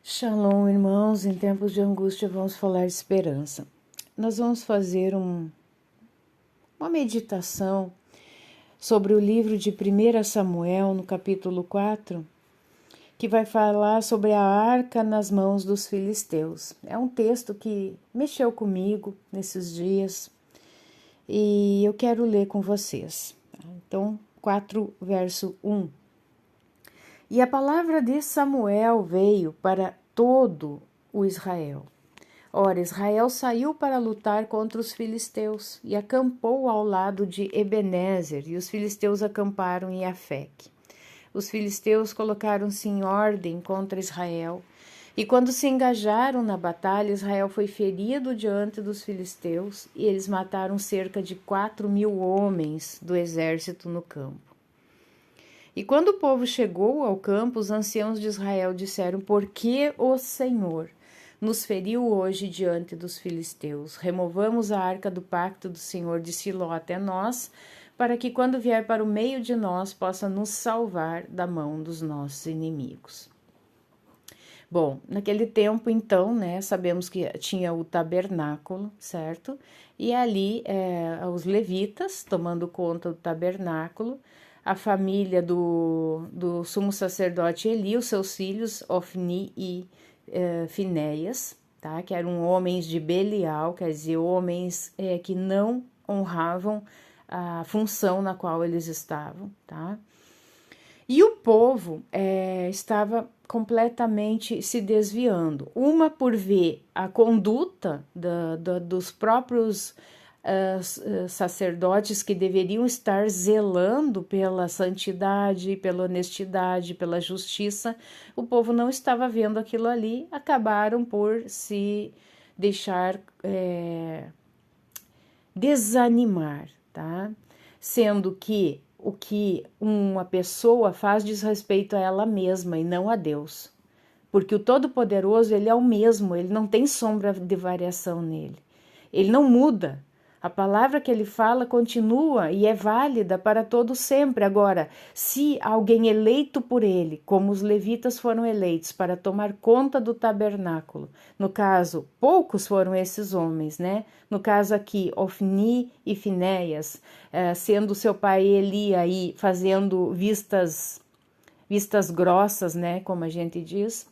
Shalom, irmãos. Em tempos de angústia vamos falar de esperança. Nós vamos fazer uma meditação sobre o livro de 1 Samuel, no capítulo 4, que vai falar sobre a arca nas mãos dos filisteus. É um texto que mexeu comigo nesses dias e eu quero ler com vocês. Então, 4, verso 1. E a palavra de Samuel veio para todo o Israel. Ora, Israel saiu para lutar contra os filisteus e acampou ao lado de Ebenezer, e os filisteus acamparam em Afeque. Os filisteus colocaram-se em ordem contra Israel, e quando se engajaram na batalha, Israel foi ferido diante dos filisteus, e eles mataram cerca de 4.000 homens do exército no campo. E quando o povo chegou ao campo, os anciãos de Israel disseram: Por que o Senhor nos feriu hoje diante dos filisteus? Removamos a arca do pacto do Senhor de Siló até nós, para que quando vier para o meio de nós, possa nos salvar da mão dos nossos inimigos. Bom, naquele tempo, então, sabemos que tinha o tabernáculo, certo? E ali os levitas tomando conta do tabernáculo, a família do sumo sacerdote Eli, os seus filhos Ofni e Finéias, tá? Que eram homens de Belial, quer dizer, homens que não honravam a função na qual eles estavam, tá? E o povo estava completamente se desviando, uma por ver a conduta dos próprios sacerdotes que deveriam estar zelando pela santidade, pela honestidade, pela justiça. O povo não estava vendo aquilo ali, acabaram por se deixar desanimar, tá? Sendo que o que uma pessoa faz diz respeito a ela mesma e não a Deus. Porque o Todo-Poderoso, ele é o mesmo, ele não tem sombra de variação nele. Ele não muda. A palavra que ele fala continua e é válida para todo sempre. Agora, se alguém eleito por ele, como os levitas foram eleitos para tomar conta do tabernáculo, no caso, poucos foram esses homens, né? No caso aqui, Ofni e Finéias, sendo seu pai Eli aí fazendo vistas grossas, né? Como a gente diz,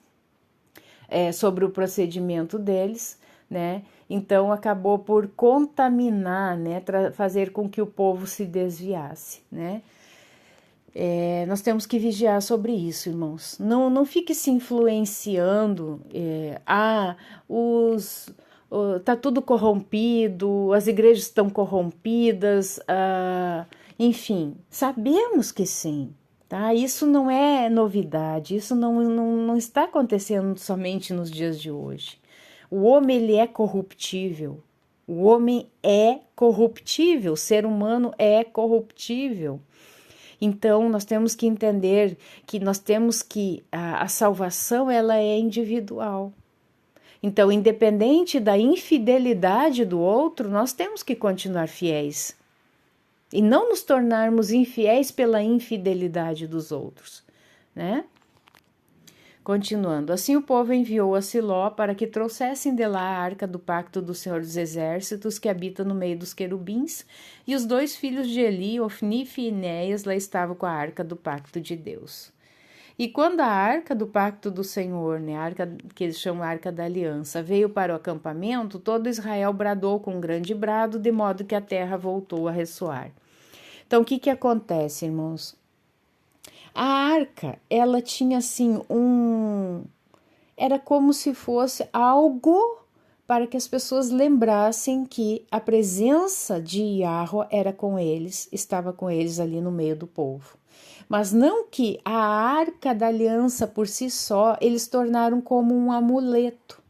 sobre o procedimento deles, né? Então acabou por contaminar, né? Fazer com que o povo se desviasse, né? Nós temos que vigiar sobre isso, irmãos. Não fique se influenciando. Tá tudo corrompido, as igrejas estão corrompidas, enfim, sabemos que sim. Tá? Isso não é novidade, isso não está acontecendo somente nos dias de hoje. O homem, ele é corruptível. O homem é corruptível, o ser humano é corruptível. Então, nós temos que entender que a salvação, ela é individual. Então, independente da infidelidade do outro, nós temos que continuar fiéis. E não nos tornarmos infiéis pela infidelidade dos outros, né? Continuando, assim o povo enviou a Siló para que trouxessem de lá a arca do pacto do Senhor dos Exércitos, que habita no meio dos querubins, e os 2 filhos de Eli, Ofni e Finéias, lá estavam com a arca do pacto de Deus. E quando a arca do pacto do Senhor, né, a arca que eles chamam a arca da aliança, veio para o acampamento, todo Israel bradou com um grande brado, de modo que a terra voltou a ressoar. Então, o que acontece, irmãos? A arca, ela tinha assim era como se fosse algo para que as pessoas lembrassem que a presença de Yahweh era com eles, estava com eles ali no meio do povo. Mas não que a arca da aliança por si só, eles tornaram como um amuleto,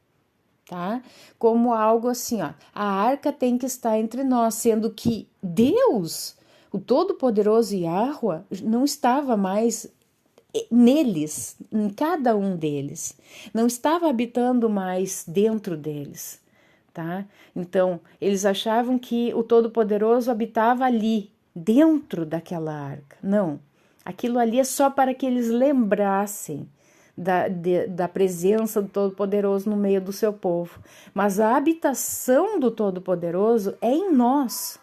tá? Como algo assim, ó, a arca tem que estar entre nós, sendo que Deus, o Todo-Poderoso Yahweh, não estava mais neles, em cada um deles, não estava habitando mais dentro deles, tá? Então, eles achavam que o Todo-Poderoso habitava ali, dentro daquela arca. Não, aquilo ali é só para que eles lembrassem da presença do Todo-Poderoso no meio do seu povo. Mas a habitação do Todo-Poderoso é em nós.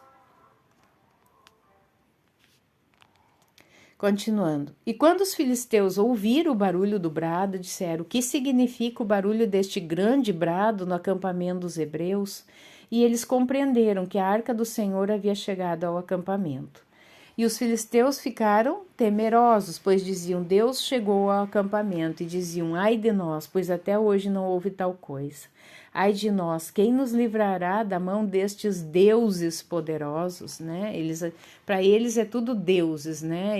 Continuando. E quando os filisteus ouviram o barulho do brado, disseram: "O que significa o barulho deste grande brado no acampamento dos hebreus?" E eles compreenderam que a arca do Senhor havia chegado ao acampamento. E os filisteus ficaram temerosos, pois diziam: "Deus chegou ao acampamento", e diziam: "Ai de nós, pois até hoje não houve tal coisa. Ai de nós, quem nos livrará da mão destes deuses poderosos?", né? Para eles é tudo deuses, né?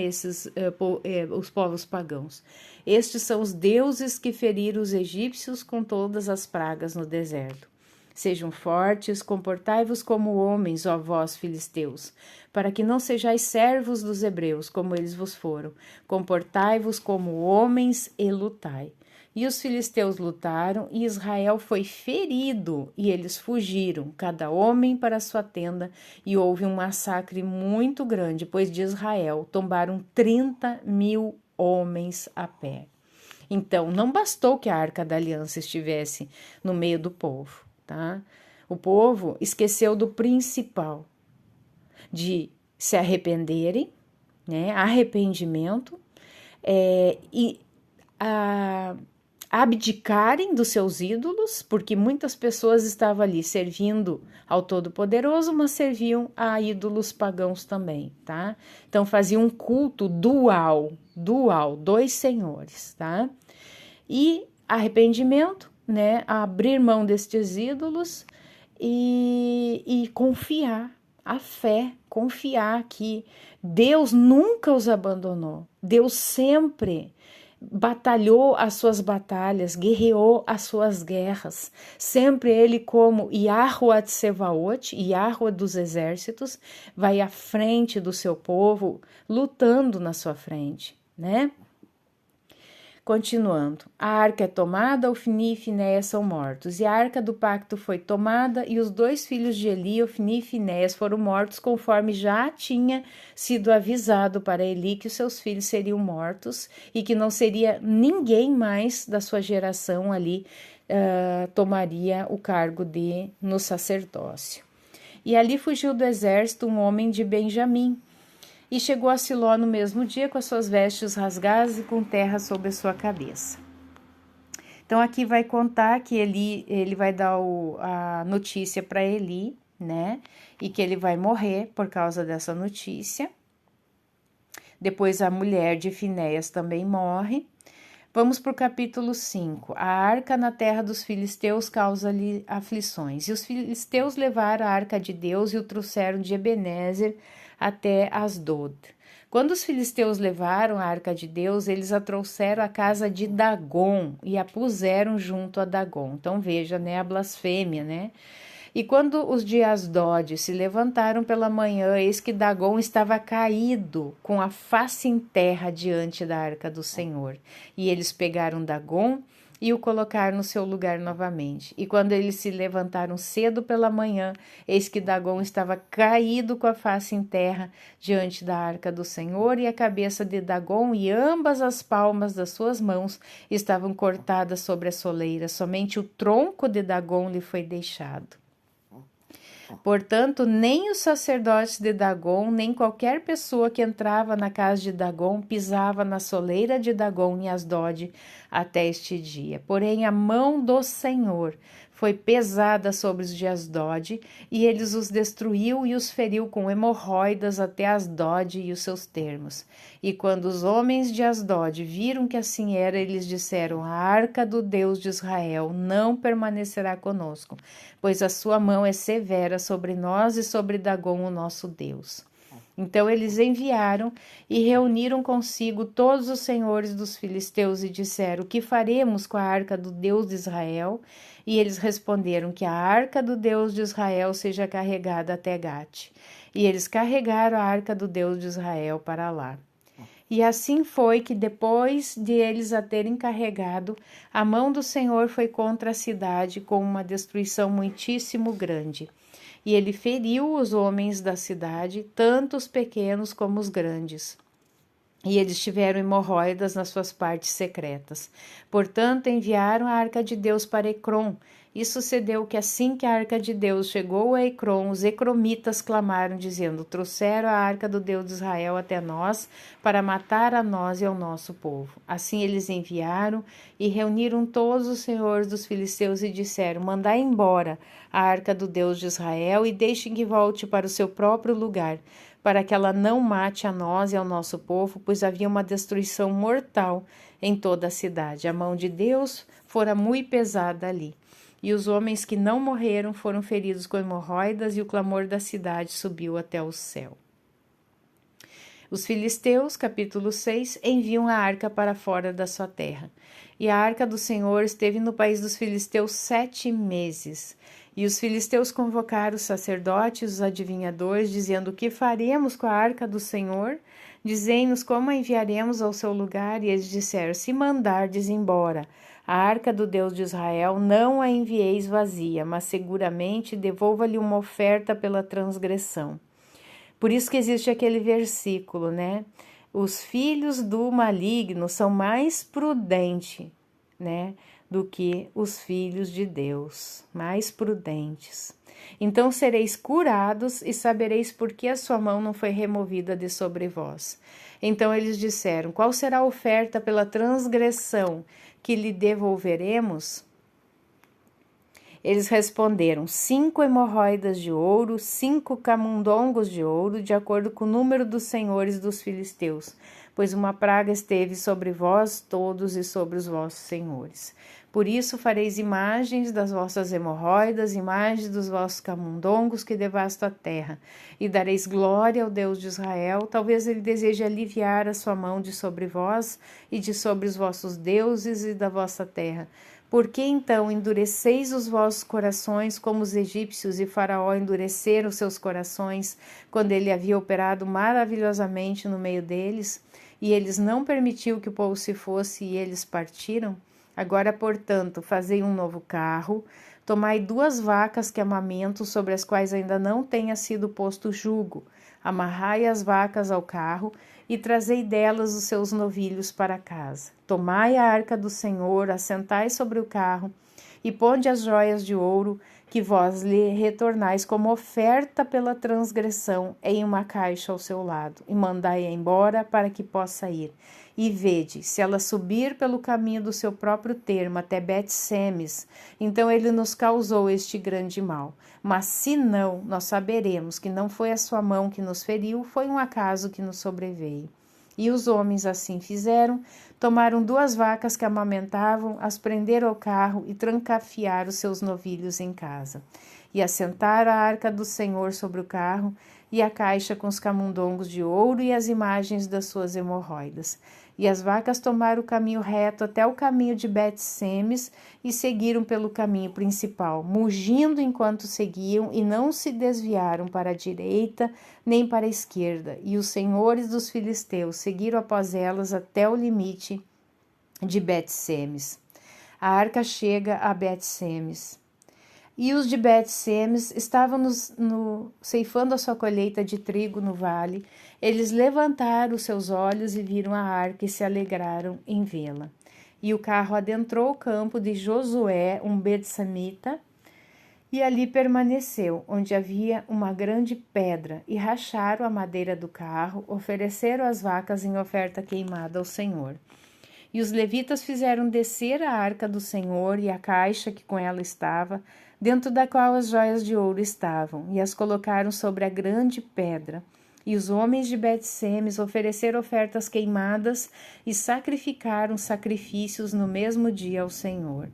Os povos pagãos. Estes são os deuses que feriram os egípcios com todas as pragas no deserto. Sejam fortes, comportai-vos como homens, ó vós, filisteus, para que não sejais servos dos hebreus, como eles vos foram. Comportai-vos como homens e lutai. E os filisteus lutaram, e Israel foi ferido, e eles fugiram, cada homem para sua tenda, e houve um massacre muito grande, pois de Israel tombaram 30.000 homens a pé. Então, não bastou que a Arca da Aliança estivesse no meio do povo, tá? O povo esqueceu do principal, de se arrependerem, né? Arrependimento, e abdicarem dos seus ídolos, porque muitas pessoas estavam ali servindo ao Todo-Poderoso, mas serviam a ídolos pagãos também, tá? Então faziam um culto dual, dois senhores, tá? E arrependimento, né? Abrir mão destes ídolos e confiar, a fé, confiar que Deus nunca os abandonou, Deus sempre batalhou as suas batalhas, guerreou as suas guerras. Sempre ele, como Yahweh Tsevaot, Yahweh dos exércitos, vai à frente do seu povo, lutando na sua frente, né? Continuando, a arca é tomada, Ofni e Finéias são mortos, e a arca do pacto foi tomada, e os dois filhos de Eli, Ofni e Finéias, foram mortos, conforme já tinha sido avisado para Eli que os seus filhos seriam mortos, e que não seria ninguém mais da sua geração ali tomaria o cargo no sacerdócio. E ali fugiu do exército um homem de Benjamim, e chegou a Siló no mesmo dia com as suas vestes rasgadas e com terra sobre a sua cabeça. Então aqui vai contar que ele vai dar a notícia para Eli, né? E que ele vai morrer por causa dessa notícia. Depois a mulher de Finéias também morre. Vamos para o capítulo 5. A arca na terra dos filisteus causa-lhe aflições. E os filisteus levaram a arca de Deus e o trouxeram de Ebenezer até Asdod. Quando os filisteus levaram a arca de Deus, eles a trouxeram à casa de Dagon e a puseram junto a Dagon. Então veja, né, a blasfêmia, né? E quando os de Asdod se levantaram pela manhã, eis que Dagon estava caído, com a face em terra diante da arca do Senhor. E eles pegaram Dagon e o colocaram no seu lugar novamente. E quando eles se levantaram cedo pela manhã, eis que Dagon estava caído com a face em terra diante da arca do Senhor, e a cabeça de Dagon e ambas as palmas das suas mãos estavam cortadas sobre a soleira, somente o tronco de Dagon lhe foi deixado. Portanto, nem os sacerdotes de Dagon, nem qualquer pessoa que entrava na casa de Dagon pisava na soleira de Dagon em Asdod até este dia. Porém, a mão do Senhor foi pesada sobre os de Asdod, e eles os destruiu e os feriu com hemorroidas até Asdod e os seus termos. E quando os homens de Asdod viram que assim era, eles disseram: a arca do Deus de Israel não permanecerá conosco, pois a sua mão é severa sobre nós e sobre Dagon, o nosso Deus. Então eles enviaram e reuniram consigo todos os senhores dos filisteus e disseram: que faremos com a arca do Deus de Israel? E eles responderam: que a arca do Deus de Israel seja carregada até Gate. E eles carregaram a arca do Deus de Israel para lá. E assim foi que, depois de eles a terem carregado, a mão do Senhor foi contra a cidade com uma destruição muitíssimo grande. E ele feriu os homens da cidade, tanto os pequenos como os grandes. e eles tiveram hemorroidas nas suas partes secretas. Portanto, enviaram a arca de Deus para Ecrom. E sucedeu que assim que a arca de Deus chegou a Ecrom, os ecromitas clamaram, dizendo: trouxeram a arca do Deus de Israel até nós, para matar a nós e ao nosso povo. Assim eles enviaram e reuniram todos os senhores dos filisteus e disseram: mandai embora a arca do Deus de Israel e deixem que volte para o seu próprio lugar, para que ela não mate a nós e ao nosso povo, pois havia uma destruição mortal em toda a cidade. A mão de Deus fora muito pesada ali. E os homens que não morreram foram feridos com hemorroidas, e o clamor da cidade subiu até o céu. Os filisteus, capítulo 6, enviam a arca para fora da sua terra. E a arca do Senhor esteve no país dos filisteus 7 meses. E os filisteus convocaram os sacerdotes e os adivinhadores, dizendo: o que faremos com a arca do Senhor? Dizei-nos como a enviaremos ao seu lugar. E eles disseram: se mandardes embora a arca do Deus de Israel, não a envieis vazia, mas seguramente devolva-lhe uma oferta pela transgressão. Por isso que existe aquele versículo, né? Os filhos do maligno são mais prudentes, né, do que os filhos de Deus, mais prudentes. Então sereis curados e sabereis por que a sua mão não foi removida de sobre vós. Então eles disseram: qual será a oferta pela transgressão que lhe devolveremos? Eles responderam: 5 hemorroidas de ouro, 5 camundongos de ouro, de acordo com o número dos senhores dos filisteus, pois uma praga esteve sobre vós todos e sobre os vossos senhores. Por isso fareis imagens das vossas hemorroidas, imagens dos vossos camundongos que devastam a terra, e dareis glória ao Deus de Israel. Talvez ele deseje aliviar a sua mão de sobre vós e de sobre os vossos deuses e da vossa terra. Por que então endureceis os vossos corações como os egípcios, e Faraó endureceram seus corações quando ele havia operado maravilhosamente no meio deles? E eles não permitiu que o povo se fosse, e eles partiram? Agora, portanto, fazei um novo carro, tomai 2 vacas que amamentam, sobre as quais ainda não tenha sido posto jugo, amarrai as vacas ao carro e trazei delas os seus novilhos para casa. Tomai a arca do Senhor, assentai sobre o carro, e ponde as joias de ouro que vós lhe retornais como oferta pela transgressão em uma caixa ao seu lado, e mandai-a embora para que possa ir. E vede, se ela subir pelo caminho do seu próprio termo até Bet-Semes, então ele nos causou este grande mal. Mas se não, nós saberemos que não foi a sua mão que nos feriu, foi um acaso que nos sobreveio. E os homens assim fizeram, tomaram 2 vacas que amamentavam, as prenderam ao carro e trancafiaram os seus novilhos em casa. E assentaram a arca do Senhor sobre o carro, e a caixa com os camundongos de ouro e as imagens das suas hemorroidas. E as vacas tomaram o caminho reto até o caminho de Bet-Semes e seguiram pelo caminho principal, mugindo enquanto seguiam, e não se desviaram para a direita nem para a esquerda. E os senhores dos filisteus seguiram após elas até o limite de Bet-Semes. A arca chega a Bet-Semes. E os de Bet-Semes estavam ceifando a sua colheita de trigo no vale. Eles levantaram os seus olhos e viram a arca e se alegraram em vê-la. E o carro adentrou o campo de Josué, um betsemita, e ali permaneceu, onde havia uma grande pedra, e racharam a madeira do carro, ofereceram as vacas em oferta queimada ao Senhor. E os levitas fizeram descer a arca do Senhor e a caixa que com ela estava, dentro da qual as joias de ouro estavam, e as colocaram sobre a grande pedra. E os homens de Bet-Semes ofereceram ofertas queimadas e sacrificaram sacrifícios no mesmo dia ao Senhor.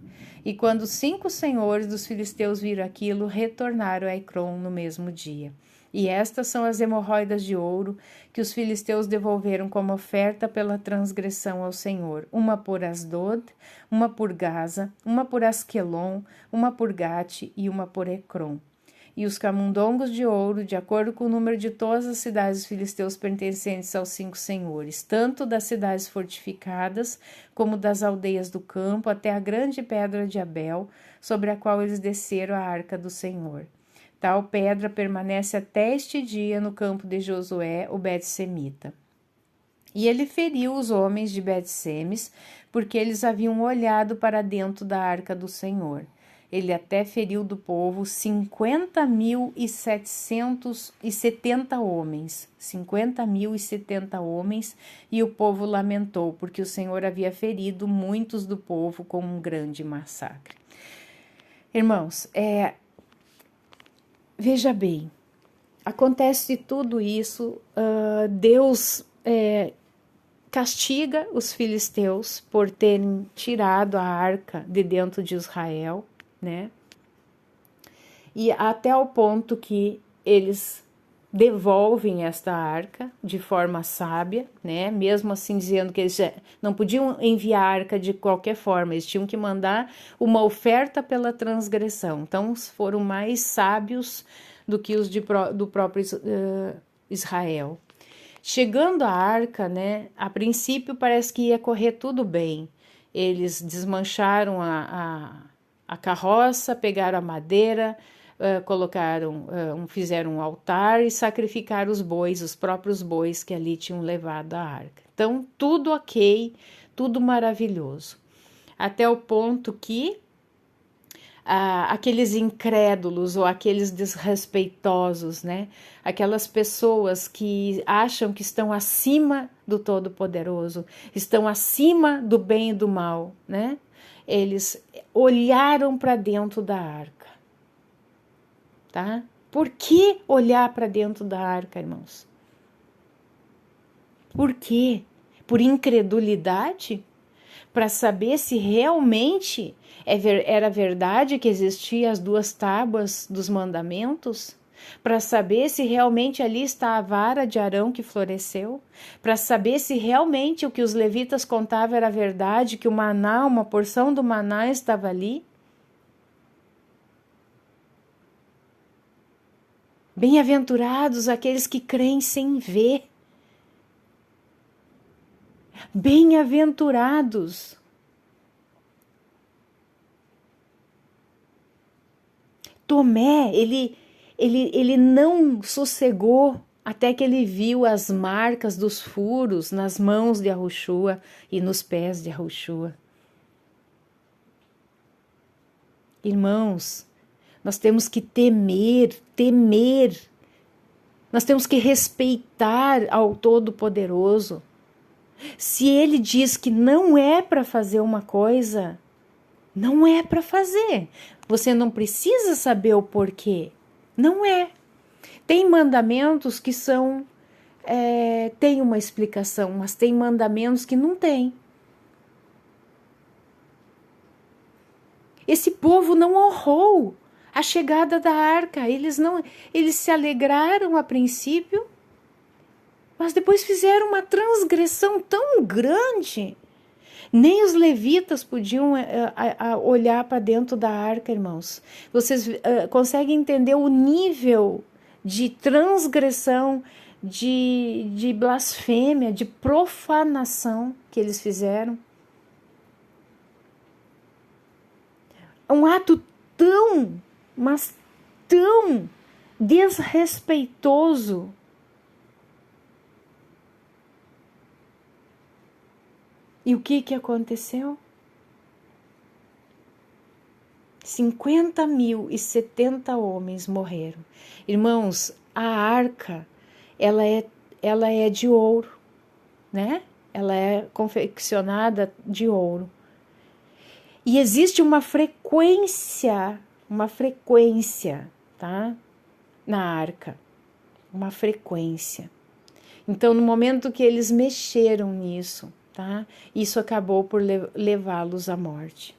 E quando os 5 senhores dos filisteus viram aquilo, retornaram a Ecrom no mesmo dia. E estas são as hemorroidas de ouro que os filisteus devolveram como oferta pela transgressão ao Senhor: uma por Asdod, uma por Gaza, uma por Asquelon, uma por Gate e uma por Ecrom. E os camundongos de ouro, de acordo com o número de todas as cidades dos filisteus pertencentes aos 5 senhores, tanto das cidades fortificadas como das aldeias do campo, até a grande pedra de Abel, sobre a qual eles desceram a arca do Senhor. Tal pedra permanece até este dia no campo de Josué, o Bet-Semita. E ele feriu os homens de Bet-Semes, porque eles haviam olhado para dentro da arca do Senhor. Ele até feriu do povo 50.770 homens. 50.070 homens, e o povo lamentou, porque o Senhor havia ferido muitos do povo com um grande massacre. Irmãos, veja bem, acontece tudo isso, Deus castiga os filisteus por terem tirado a arca de dentro de Israel, né? E até o ponto que eles devolvem esta arca de forma sábia, né? Mesmo assim dizendo que eles não podiam enviar a arca de qualquer forma, eles tinham que mandar uma oferta pela transgressão. Então foram mais sábios do que os do próprio Israel. Chegando à arca, né? A princípio parece que ia correr tudo bem. Eles desmancharam a carroça, pegaram a madeira, fizeram um altar e sacrificaram os bois, os próprios bois que ali tinham levado a arca. Então, tudo ok, tudo maravilhoso. Até o ponto que aqueles incrédulos ou aqueles desrespeitosos, né? Aquelas pessoas que acham que estão acima do Todo-Poderoso, estão acima do bem e do mal, né? Eles olharam para dentro da arca, tá? Por que olhar para dentro da arca, irmãos? Por quê? Por incredulidade? Para saber se realmente era verdade que existiam as 2 tábuas dos mandamentos? Para saber se realmente ali está a vara de Arão que floresceu? Para saber se realmente o que os levitas contavam era verdade, que o maná, uma porção do maná estava ali? Bem-aventurados aqueles que creem sem ver. Bem-aventurados. Tomé, ele não sossegou até que ele viu as marcas dos furos nas mãos de Yahushua e nos pés de Yahushua. Irmãos, nós temos que temer. Nós temos que respeitar ao Todo-Poderoso. Se ele diz que não é para fazer uma coisa, não é para fazer. Você não precisa saber o porquê. Não é. Tem mandamentos que são... tem uma explicação, mas tem mandamentos que não tem. Esse povo não honrou a chegada da arca. Eles se alegraram a princípio, mas depois fizeram uma transgressão tão grande. Nem os levitas podiam olhar para dentro da arca, irmãos. Vocês conseguem entender o nível de transgressão, de blasfêmia, de profanação que eles fizeram? Um ato tão, mas tão desrespeitoso. E o que aconteceu? 50.070 homens morreram. Irmãos, a arca, ela é de ouro, né? Ela é confeccionada de ouro. E existe uma frequência, tá? Na arca. Uma frequência. Então, no momento que eles mexeram nisso, tá? Isso acabou por levá-los à morte.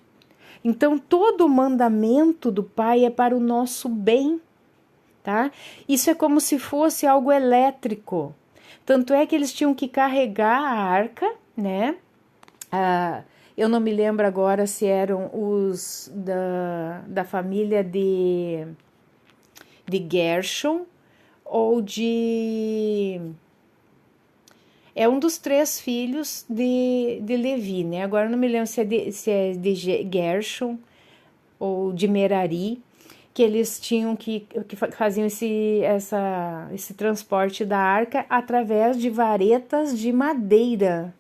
Então, todo o mandamento do Pai é para o nosso bem, tá? Isso é como se fosse algo elétrico. Tanto é que eles tinham que carregar a arca, né? Eu não me lembro agora se eram os da família de Gershon ou de... É um dos 3 filhos de Levi, né? Agora não me lembro se é de Gershon ou de Merari, que eles tinham que faziam esse transporte da arca através de varetas de madeira,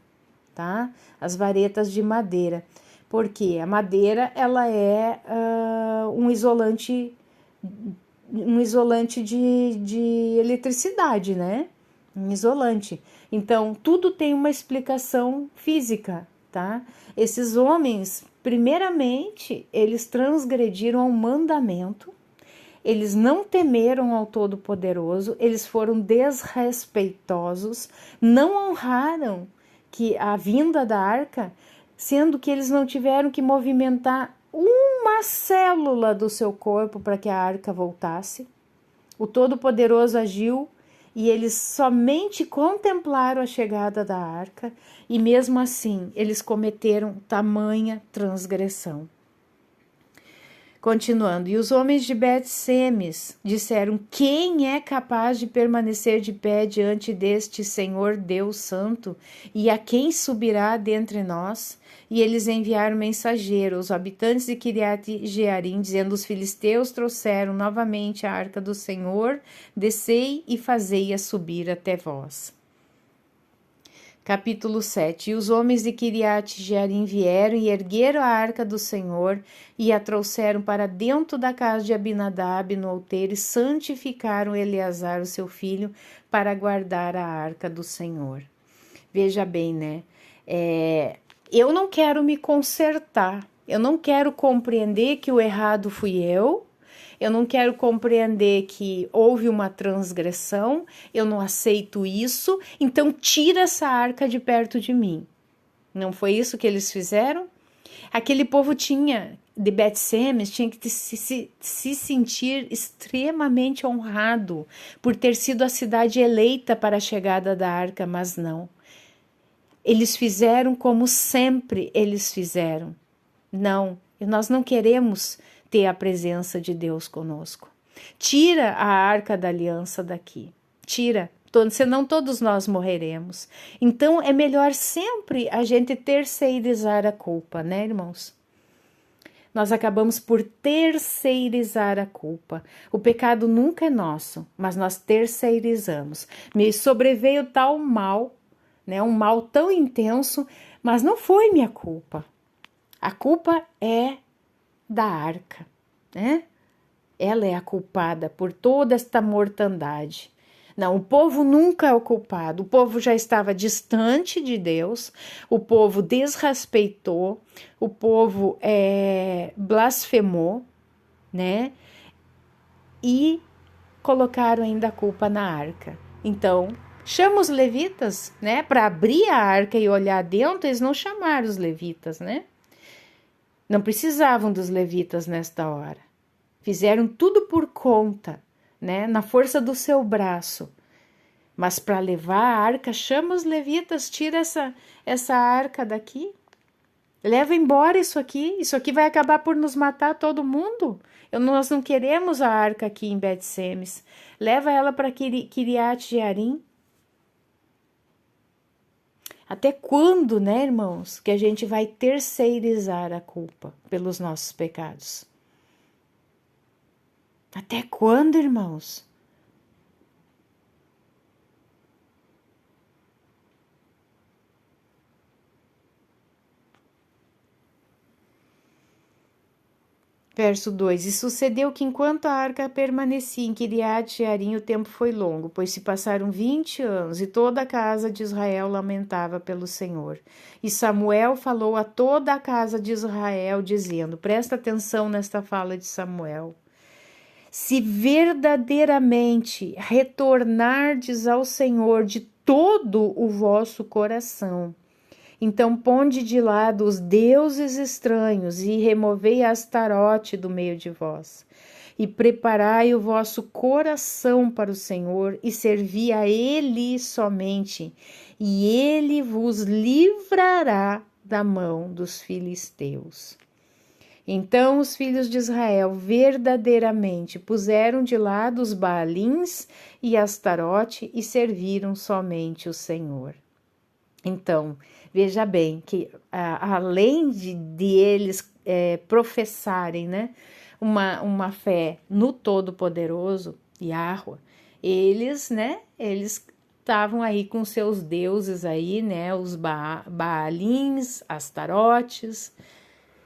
tá? As varetas de madeira. Porque a madeira, ela é um isolante de eletricidade, né? Um isolante. Então, tudo tem uma explicação física, tá? Esses homens, primeiramente, eles transgrediram o mandamento, eles não temeram ao Todo-Poderoso, eles foram desrespeitosos, não honraram que a vinda da arca, sendo que eles não tiveram que movimentar uma célula do seu corpo para que a arca voltasse. O Todo-Poderoso agiu e eles somente contemplaram a chegada da arca e mesmo assim eles cometeram tamanha transgressão. Continuando, e os homens de Bet-Semes disseram: quem é capaz de permanecer de pé diante deste Senhor Deus Santo? E a quem subirá dentre nós? E eles enviaram mensageiro aos habitantes de Kiriat-Jearim, dizendo: os filisteus trouxeram novamente a arca do Senhor, descei e fazei-a subir até vós. Capítulo 7. E os homens de Kiriat-Jearim vieram e ergueram a arca do Senhor e a trouxeram para dentro da casa de Abinadab no outeiro e santificaram Eleazar, o seu filho, para guardar a arca do Senhor. Veja bem, né? Eu não quero me consertar, eu não quero compreender que o errado fui eu não quero compreender que houve uma transgressão, eu não aceito isso, então tira essa arca de perto de mim. Não foi isso que eles fizeram? Aquele povo de Bet-Semes, tinha que se sentir extremamente honrado por ter sido a cidade eleita para a chegada da arca, mas não. Eles fizeram como sempre eles fizeram. Não, nós não queremos ter a presença de Deus conosco. Tira a arca da aliança daqui. Tira, senão todos nós morreremos. Então é melhor sempre a gente terceirizar a culpa, né, irmãos? Nós acabamos por terceirizar a culpa. O pecado nunca é nosso, mas nós terceirizamos. Me sobreveio tal mal, né, um mal tão intenso, mas não foi minha culpa. A culpa é da arca, né? Ela é a culpada por toda esta mortandade. Não, o povo nunca é o culpado. O povo já estava distante de Deus, o povo desrespeitou, o povo blasfemou, né? E colocaram ainda a culpa na arca. Então, chama os levitas, né? Para abrir a arca e olhar dentro, eles não chamaram os levitas, né? Não precisavam dos levitas nesta hora. Fizeram tudo por conta, né? Na força do seu braço. Mas para levar a arca, chama os levitas, tira essa arca daqui. Leva embora isso aqui vai acabar por nos matar todo mundo. Nós não queremos a arca aqui em Bet-Semes. Leva ela para Kiriat-Jearim. Até quando, né, irmãos, que a gente vai terceirizar a culpa pelos nossos pecados? Até quando, irmãos? Verso 2: E sucedeu que enquanto a arca permanecia em Kiriat-Jearim, o tempo foi longo, pois se passaram 20 anos, e toda a casa de Israel lamentava pelo Senhor. E Samuel falou a toda a casa de Israel, dizendo, presta atenção nesta fala de Samuel, se verdadeiramente retornardes ao Senhor de todo o vosso coração, então ponde de lado os deuses estranhos e removei Astarote do meio de vós. E preparai o vosso coração para o Senhor e servi a Ele somente, e Ele vos livrará da mão dos filisteus. Então os filhos de Israel verdadeiramente puseram de lado os Baalins e Astarote e serviram somente o Senhor. Então, veja bem que além de eles professarem, né, uma fé no Todo-Poderoso, Yahweh, eles estavam aí com seus deuses aí, né, os Baalins, Astarotes,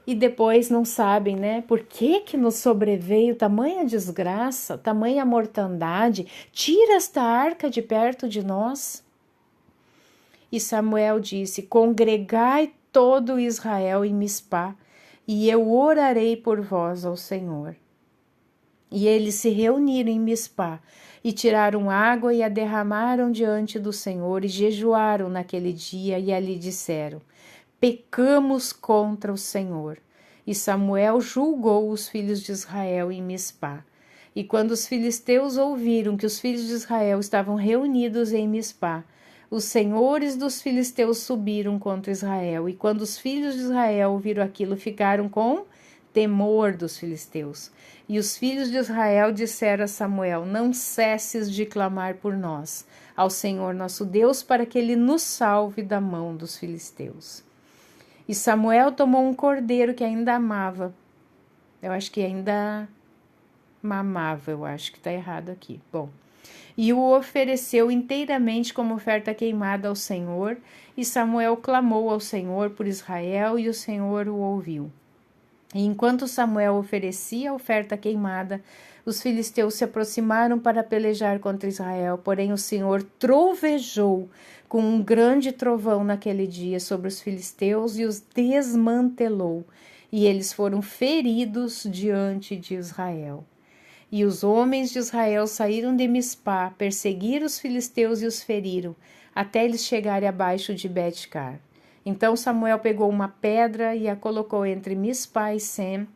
e depois não sabem, né, por que nos sobreveio tamanha desgraça, tamanha mortandade, tira esta arca de perto de nós. E Samuel disse: congregai todo Israel em Mispá, e eu orarei por vós ao Senhor. E eles se reuniram em Mispá, e tiraram água e a derramaram diante do Senhor, e jejuaram naquele dia, e ali disseram: pecamos contra o Senhor. E Samuel julgou os filhos de Israel em Mispá. E quando os filisteus ouviram que os filhos de Israel estavam reunidos em Mispá, os senhores dos filisteus subiram contra Israel. E quando os filhos de Israel ouviram aquilo, ficaram com temor dos filisteus. E os filhos de Israel disseram a Samuel: não cesses de clamar por nós ao Senhor nosso Deus, para que ele nos salve da mão dos filisteus. E Samuel tomou um cordeiro que ainda amava. Eu acho que ainda mamava, eu acho que está errado aqui. Bom, e o ofereceu inteiramente como oferta queimada ao Senhor. E Samuel clamou ao Senhor por Israel, e o Senhor o ouviu. E enquanto Samuel oferecia a oferta queimada, os filisteus se aproximaram para pelejar contra Israel, porém o Senhor trovejou com um grande trovão naquele dia sobre os filisteus e os desmantelou, e eles foram feridos diante de Israel. E os homens de Israel saíram de Mispá, perseguiram os filisteus e os feriram, até eles chegarem abaixo de Bet-car. Então Samuel pegou uma pedra e a colocou entre Mispá e Sem,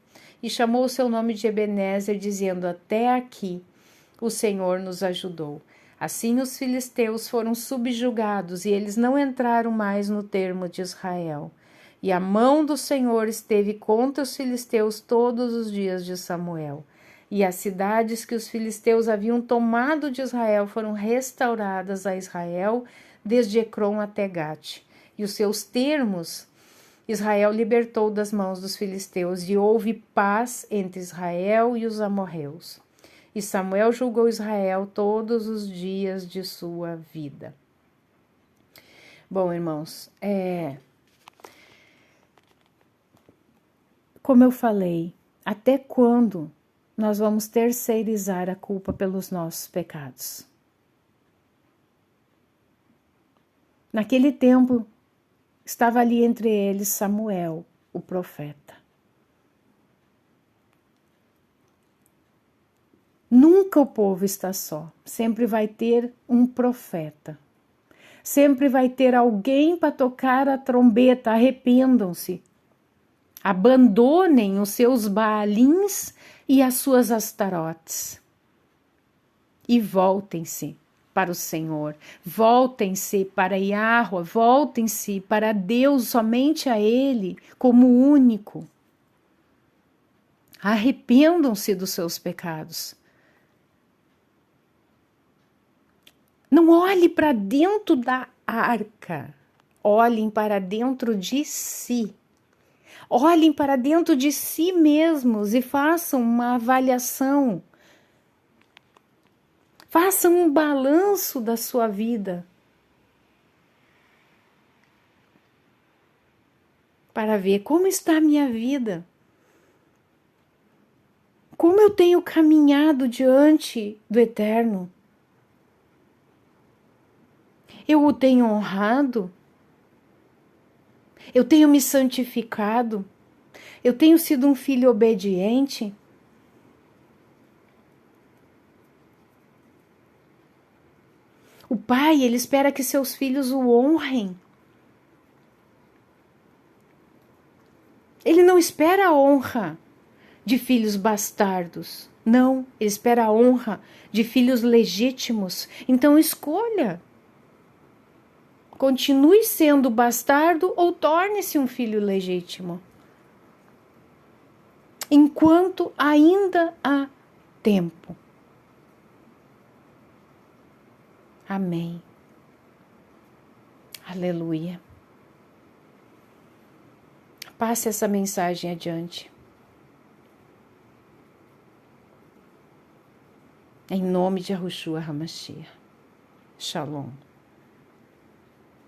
e chamou o seu nome de Ebenezer, dizendo: até aqui o Senhor nos ajudou. Assim os filisteus foram subjugados, e eles não entraram mais no termo de Israel. E a mão do Senhor esteve contra os filisteus todos os dias de Samuel. E as cidades que os filisteus haviam tomado de Israel foram restauradas a Israel, desde Ecrom até Gate. E os seus termos Israel libertou das mãos dos filisteus, e houve paz entre Israel e os amorreus. E Samuel julgou Israel todos os dias de sua vida. Bom, irmãos, como eu falei, até quando nós vamos terceirizar a culpa pelos nossos pecados? Naquele tempo, estava ali entre eles Samuel, o profeta. Nunca o povo está só, sempre vai ter um profeta. Sempre vai ter alguém para tocar a trombeta. Arrependam-se. Abandonem os seus Baalins e as suas Astarotes. E voltem-se para o Senhor. Voltem-se para Yahweh. Voltem-se para Deus, somente a Ele, como único. Arrependam-se dos seus pecados. Não olhe para dentro da arca, olhem para dentro de si. Olhem para dentro de si mesmos e façam uma avaliação. Façam um balanço da sua vida. Para ver como está a minha vida. Como eu tenho caminhado diante do Eterno. Eu o tenho honrado? Eu tenho me santificado? Eu tenho sido um filho obediente? O pai, ele espera que seus filhos o honrem. Ele não espera a honra de filhos bastardos. Não, ele espera a honra de filhos legítimos. Então escolha. Continue sendo bastardo ou torne-se um filho legítimo. Enquanto ainda há tempo. Amém. Aleluia. Passe essa mensagem adiante. Em nome de Yahushua HaMashiach. Shalom.